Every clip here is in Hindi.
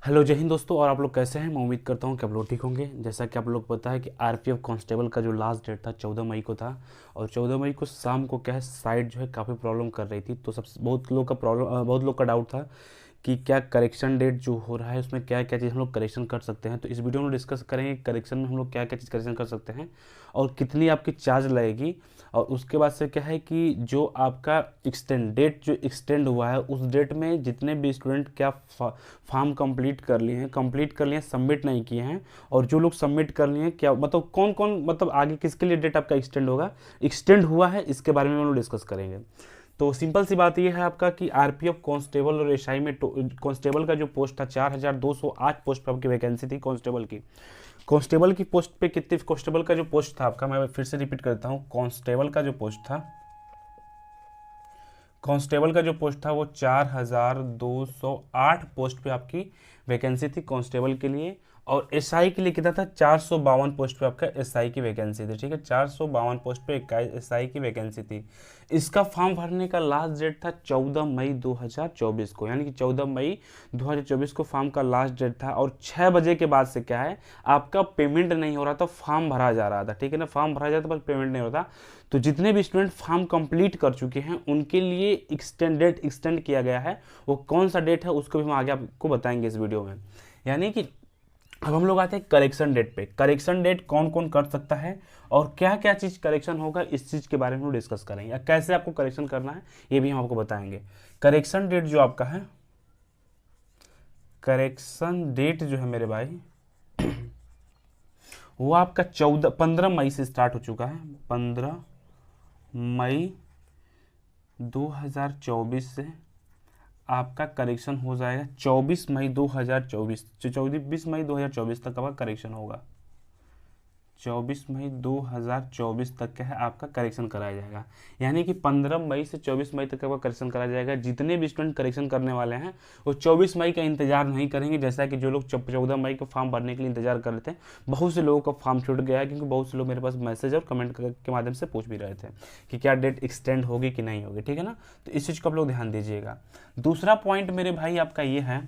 हेलो जय हिंद दोस्तों। और आप लोग कैसे हैं? मैं उम्मीद करता हूं कि आप लोग ठीक होंगे। जैसा कि आप लोग को पता है कि आरपीएफ कांस्टेबल का जो लास्ट डेट था 14 मई को था। और 14 मई को शाम को क्या है, साइट जो है काफ़ी प्रॉब्लम कर रही थी। तो सब बहुत लोग का डाउट था कि क्या करेक्शन डेट जो हो रहा है उसमें क्या क्या चीज़ हम लोग करेक्शन कर सकते हैं। तो इस वीडियो में डिस्कस करेंगे करेक्शन में हम लोग क्या क्या चीज़ करेक्शन कर सकते हैं और कितनी आपकी चार्ज लगेगी। और उसके बाद से क्या है कि जो आपका डेट जो एक्सटेंड हुआ है उस डेट में जितने भी स्टूडेंट क्या फॉर्म कंप्लीट कर लिए हैं, सबमिट नहीं किए हैं, और जो लोग सबमिट कर लिए हैं क्या मतलब कौन कौन मतलब आगे किसके लिए डेट आपका एक्सटेंड होगा, एक्सटेंड हुआ है, इसके बारे में हम लोग डिस्कस करेंगे। तो सिंपल सी बात यह है आपका कि आरपीएफ कांस्टेबल और एसआई में कांस्टेबल का जो पोस्ट था 4208 पोस्ट पर आपकी वैकेंसी थी कांस्टेबल की। कांस्टेबल की पोस्ट पे कितने, कांस्टेबल का जो पोस्ट था आपका, मैं फिर से रिपीट करता हूँ, कांस्टेबल का जो पोस्ट था वो 4208 पोस्ट पे आपकी वैकेंसी थी कांस्टेबल के लिए। और एसआई के लिए कितना था, 452 पोस्ट पे आपका एसआई की वैकेंसी थी। ठीक है, 452 पोस्ट पे एसआई की वैकेंसी थी। इसका फॉर्म भरने का लास्ट डेट था 14 मई 2024 को, यानी कि 14 मई 2024 को फॉर्म का लास्ट डेट था। और 6 बजे के बाद से क्या है, आपका पेमेंट नहीं हो रहा था, फॉर्म भरा जा रहा था। ठीक है ना, फॉर्म भरा जाता पर पेमेंट नहीं होता। तो जितने भी स्टूडेंट फॉर्म कंप्लीट कर चुके हैं उनके लिए एक्सटेंड किया गया है। वो कौन सा डेट है उसको भी हम आगे आपको बताएंगे इस वीडियो में। यानी कि अब हम लोग आते हैं करेक्शन डेट पे। करेक्शन डेट कौन कौन कर सकता है और क्या क्या चीज़ करेक्शन होगा, इस चीज़ के बारे में हम डिस्कस करेंगे। या कैसे आपको करेक्शन करना है ये भी हम आपको बताएंगे। करेक्शन डेट जो आपका है, करेक्शन डेट जो है मेरे भाई वो आपका 15 मई से स्टार्ट हो चुका है। 15 मई 2024 से आपका करेक्शन हो जाएगा 24 मई 2024, 24 मई 2024 तक आपका करेक्शन होगा। 24 मई 2024 तक क्या है आपका करेक्शन कराया जाएगा। यानी कि 15 मई से 24 मई तक आपका करेक्शन कराया जाएगा। जितने भी स्टूडेंट करेक्शन करने वाले हैं वो 24 मई का इंतजार नहीं करेंगे, जैसा कि जो लोग 14 मई को फॉर्म भरने के लिए इंतजार कर रहे थे, बहुत से लोगों का फॉर्म छूट गया है। क्योंकि बहुत से लोग मेरे पास मैसेज और कमेंट के माध्यम से पूछ भी रहे थे कि क्या डेट एक्सटेंड होगी कि नहीं होगी। ठीक है ना, तो इस चीज़ को आप लोग ध्यान दीजिएगा। दूसरा पॉइंट मेरे भाई आपका ये है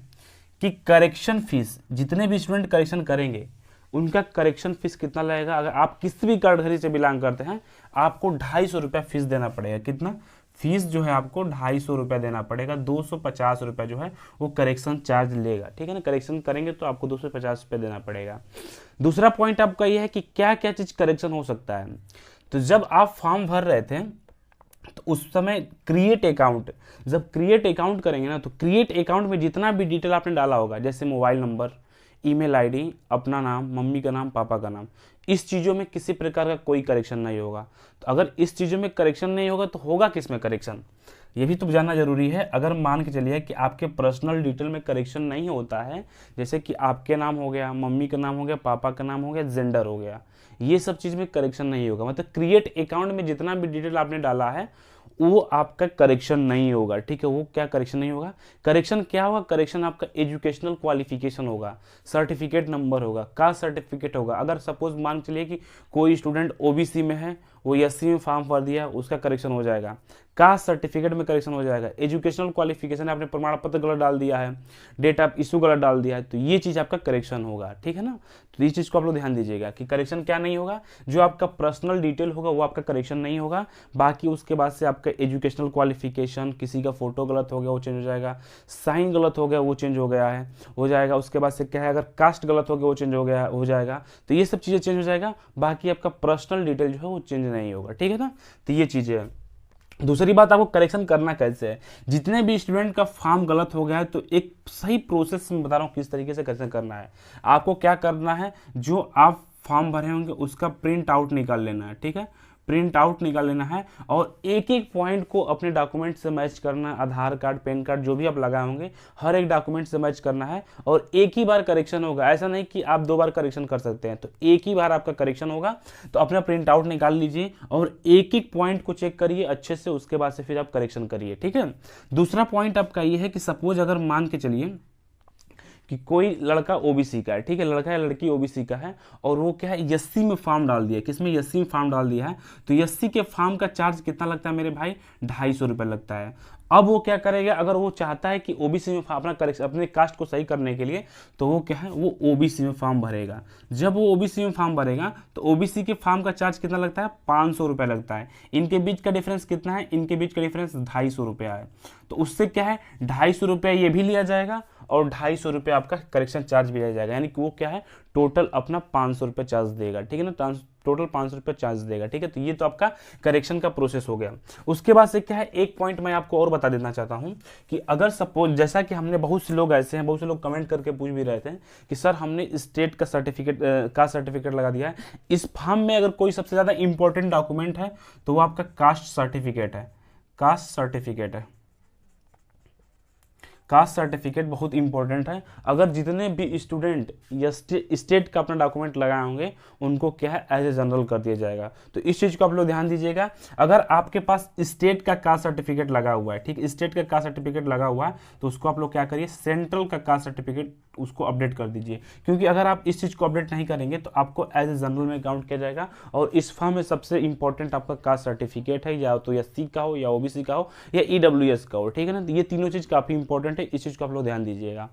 कि करेक्शन फीस, जितने भी स्टूडेंट करेक्शन करेंगे उनका करेक्शन फीस कितना लगेगा। अगर आप किसी भी कैटेगरी से बिलोंग करते हैं आपको 250 रुपया फीस देना पड़ेगा। कितना फीस जो है आपको 250 रुपया देना पड़ेगा। 250 रुपया जो है वो करेक्शन चार्ज लेगा। ठीक है ना, करेक्शन करेंगे तो आपको 250 रुपया देना पड़ेगा। दूसरा पॉइंट आपका ये है कि क्या क्या चीज़ करेक्शन हो सकता है। तो जब आप फॉर्म भर रहे थे तो उस समय क्रिएट अकाउंट, जब क्रिएट अकाउंट करेंगे ना, तो क्रिएट अकाउंट में जितना भी डिटेल आपने डाला होगा, जैसे मोबाइल नंबर, ईमेल आईडी, अपना नाम, मम्मी का नाम, पापा का नाम, इस चीज़ों में किसी प्रकार का कोई करेक्शन नहीं होगा। तो अगर इस चीज़ों में करेक्शन नहीं होगा तो होगा किस में करेक्शन, ये भी तो जानना जरूरी है। अगर मान के चलिए कि आपके पर्सनल डिटेल में करेक्शन नहीं होता है, जैसे कि आपके नाम हो गया, मम्मी का नाम हो गया, पापा का नाम हो गया, जेंडर हो गया, ये सब चीज़ में करेक्शन नहीं होगा। मतलब क्रिएट अकाउंट में जितना भी डिटेल आपने डाला है वो आपका करेक्शन नहीं होगा। ठीक है, वो क्या करेक्शन नहीं होगा, करेक्शन क्या होगा, करेक्शन आपका एजुकेशनल क्वालिफिकेशन होगा, सर्टिफिकेट नंबर होगा, कास्ट सर्टिफिकेट होगा। अगर सपोज मान चलिए कि कोई स्टूडेंट ओबीसी में है, वो एससी में फॉर्म भर दिया, उसका करेक्शन हो जाएगा, कास्ट सर्टिफिकेट में करेक्शन हो जाएगा, एजुकेशनल क्वालिफिकेशन आपने प्रमाण पत्र गलत डाल दिया है, डेट ऑफ इशू गलत डाल दिया है, तो ये चीज़ आपका करेक्शन होगा। ठीक है ना, तो इस चीज़ को आप लोग ध्यान दीजिएगा कि करेक्शन क्या नहीं होगा, जो आपका पर्सनल डिटेल होगा वो आपका करेक्शन नहीं होगा। बाकी उसके बाद से आपका एजुकेशनल क्वालिफिकेशन, किसी का फोटो गलत हो गया वो चेंज हो जाएगा, साइन गलत हो गया वो चेंज हो जाएगा। उसके बाद से क्या है, अगर कास्ट गलत हो गया वो चेंज हो जाएगा। तो ये सब चीज़ें चेंज हो जाएगा। बाकी आपका पर्सनल डिटेल जो है वो चेंज नहीं होगा। ठीक है ना, तो ये चीज़ें है। दूसरी बात, आपको करेक्शन करना कैसे है। जितने भी स्टूडेंट का फॉर्म गलत हो गया है तो एक सही प्रोसेस में बता रहा हूँ किस तरीके से करेक्शन करना है। आपको क्या करना है, जो आप फॉर्म भरे होंगे उसका प्रिंट आउट निकाल लेना है। ठीक है, प्रिंट आउट निकाल लेना है और एक एक पॉइंट को अपने डॉक्यूमेंट से मैच करना है। आधार कार्ड, पैन कार्ड, जो भी आप लगाए होंगे हर एक डॉक्यूमेंट से मैच करना है। और एक ही बार करेक्शन होगा, ऐसा नहीं कि आप 2 बार करेक्शन कर सकते हैं। तो एक ही बार आपका करेक्शन होगा। तो अपना प्रिंट आउट निकाल लीजिए और एक एक पॉइंट को चेक करिए अच्छे से, उसके बाद से फिर आप करेक्शन करिए। ठीक है, दूसरा पॉइंट आपका ये है कि सपोज अगर मान के चलिए कि कोई लड़का ओबीसी का है, ठीक है, लड़का या लड़की ओबीसी का है, और वो क्या है एससी में फॉर्म डाल दिया, किसमें, एससी में फॉर्म डाल दिया है, तो एससी के फॉर्म का चार्ज कितना लगता है मेरे भाई, 250 रुपये लगता है। अब वो क्या करेगा, अगर वो चाहता है कि ओबीसी में अपना करेक्शन, अपने कास्ट को सही करने के लिए, तो वो क्या है, वो ओबीसी में फॉर्म भरेगा। जब वो ओबीसी में फॉर्म भरेगा तो ओबीसी के फॉर्म का चार्ज कितना लगता है, 500 रुपये लगता है। इनके बीच का डिफरेंस कितना है, इनके बीच का डिफरेंस 250 रुपया है। तो उससे क्या है, 250 रुपया ये भी लिया जाएगा और 250 रुपये आपका करेक्शन चार्ज भी लिया जाएगा, यानी कि वो क्या है, टोटल अपना 500 रुपये चार्ज देगा, ठीक है ना, टोटल 500 रुपये चार्ज देगा, ठीक है। तो ये तो आपका करेक्शन का प्रोसेस हो गया। उसके बाद से क्या है, एक पॉइंट मैं आपको और बता देना चाहता हूं कि अगर सपोज, जैसा कि हमने बहुत से लोग ऐसे हैं, बहुत से लोग कमेंट करके पूछ भी रहे थे कि सर हमने स्टेट का सर्टिफिकेट लगा दिया है, इस फॉर्म में अगर कोई सबसे ज़्यादा इंपॉर्टेंट डॉक्यूमेंट है तो वो आपका कास्ट सर्टिफिकेट है। कास्ट सर्टिफिकेट है, कास्ट सर्टिफिकेट बहुत इंपॉर्टेंट है। अगर जितने भी स्टूडेंट या स्टेट का अपना डॉक्यूमेंट लगाए होंगे उनको क्या है, एज ए जनरल कर दिया जाएगा। तो इस चीज़ को आप लोग ध्यान दीजिएगा। अगर आपके पास स्टेट का कास्ट सर्टिफिकेट लगा हुआ है, ठीक, स्टेट का कास्ट सर्टिफिकेट लगा हुआ है, तो उसको आप लोग क्या करिए, सेंट्रल का कास्ट सर्टिफिकेट उसको अपडेट कर दीजिए, क्योंकि अगर आप इस चीज़ को अपडेट नहीं करेंगे तो आपको एज ए जनरल में काउंट किया जाएगा। और इस फॉर्म में सबसे इंपॉर्टेंट आपका कास्ट सर्टिफिकेट है, या तो एससी का हो, या ओबीसी का हो, या ईडब्ल्यूएस का हो, ठीक है ना। तो ये तीनों चीज़ काफ़ी इंपॉर्टेंट है, इस चीज़ को आप लोग ध्यान दीजिएगा।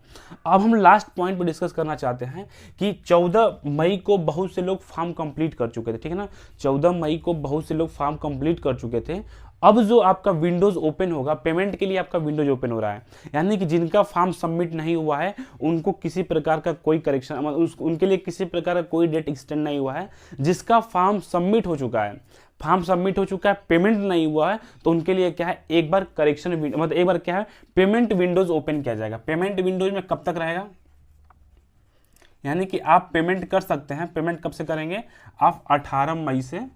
अब हम लास्ट पॉइंट पर डिस्कस करना चाहते हैं कि 14 मई को बहुत से लोग फॉर्म कंप्लीट कर चुके थे, ठीक है ना, 14 मई को बहुत से लोग फॉर्म कंप्लीट कर चुके थे। अब जो आपका विंडोज ओपन होगा, पेमेंट के लिए आपका विंडोज ओपन हो रहा है, यानी कि जिनका फॉर्म सबमिट नहीं हुआ है उनको किसी प्रकार का कोई करेक्शन, उनके लिए किसी प्रकार का कोई डेट एक्सटेंड नहीं हुआ है। जिसका फॉर्म सबमिट हो चुका है, फॉर्म सबमिट हो चुका है, पेमेंट नहीं हुआ है, तो उनके लिए क्या है, एक बार करेक्शन, मतलब एक बार क्या है, पेमेंट विंडोज ओपन किया जाएगा। पेमेंट विंडोज में कब तक रहेगा, यानी कि आप पेमेंट कर सकते हैं। पेमेंट कब से करेंगे, आप 18 मई से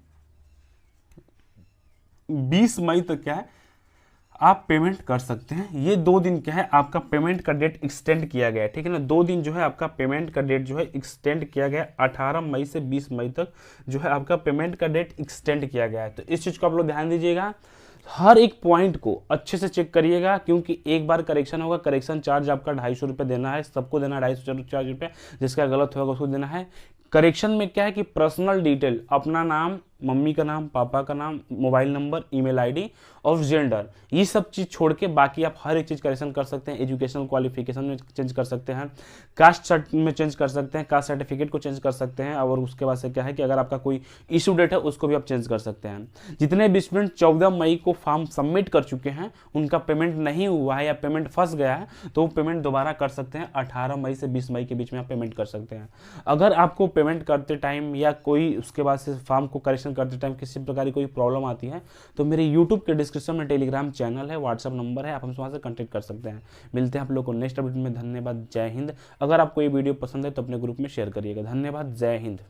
20 मई तक क्या है, आप पेमेंट कर सकते हैं। ये 2 दिन क्या है, आपका पेमेंट का डेट एक्सटेंड किया गया है, ठीक है ना, 2 दिन जो है आपका पेमेंट का डेट जो है एक्सटेंड किया गया है। 18 मई से 20 मई तक जो है आपका पेमेंट का डेट एक्सटेंड किया गया है। तो इस चीज़ को आप लोग ध्यान दीजिएगा, हर एक पॉइंट को अच्छे से चेक करिएगा, क्योंकि एक बार करेक्शन होगा, करेक्शन चार्ज आपका 250 रुपये देना है, सबको देना है 250 रुपये, जिसका गलत होगा उसको देना है। करेक्शन में क्या है कि पर्सनल डिटेल, अपना नाम, मम्मी का नाम, पापा का नाम, मोबाइल नंबर, ईमेल आईडी और जेंडर, ये सब चीज़ छोड़ के बाकी आप हर एक चीज़ करेक्शन कर सकते हैं। एजुकेशनल क्वालिफिकेशन में चेंज कर सकते हैं, कास्ट में चेंज कर सकते हैं, कास्ट सर्टिफिकेट को चेंज कर सकते हैं, और उसके बाद से क्या है कि अगर आपका कोई इशू डेट है उसको भी आप चेंज कर सकते हैं। जितने भी स्टूडेंट 14 मई को फॉर्म सबमिट कर चुके हैं, उनका पेमेंट नहीं हुआ है या पेमेंट फंस गया है, तो वो पेमेंट दोबारा कर सकते हैं। 18 मई से 20 मई के बीच में आप पेमेंट कर सकते हैं। अगर आपको पेमेंट करते टाइम या कोई उसके बाद से फॉर्म को करेक्शन करते टाइम किसी प्रकार की कोई प्रॉब्लम आती है, तो मेरे यूट्यूब के डिस्क्रिप्शन में टेलीग्राम चैनल है, व्हाट्सअप नंबर है, आप हमसे वहाँ से कॉन्टैक्ट कर सकते हैं। मिलते हैं आप लोग को नेक्स्ट अपडेट में। धन्यवाद, जय हिंद। अगर आपको ये वीडियो पसंद है तो अपने ग्रुप में शेयर करिएगा। धन्यवाद, जय हिंद।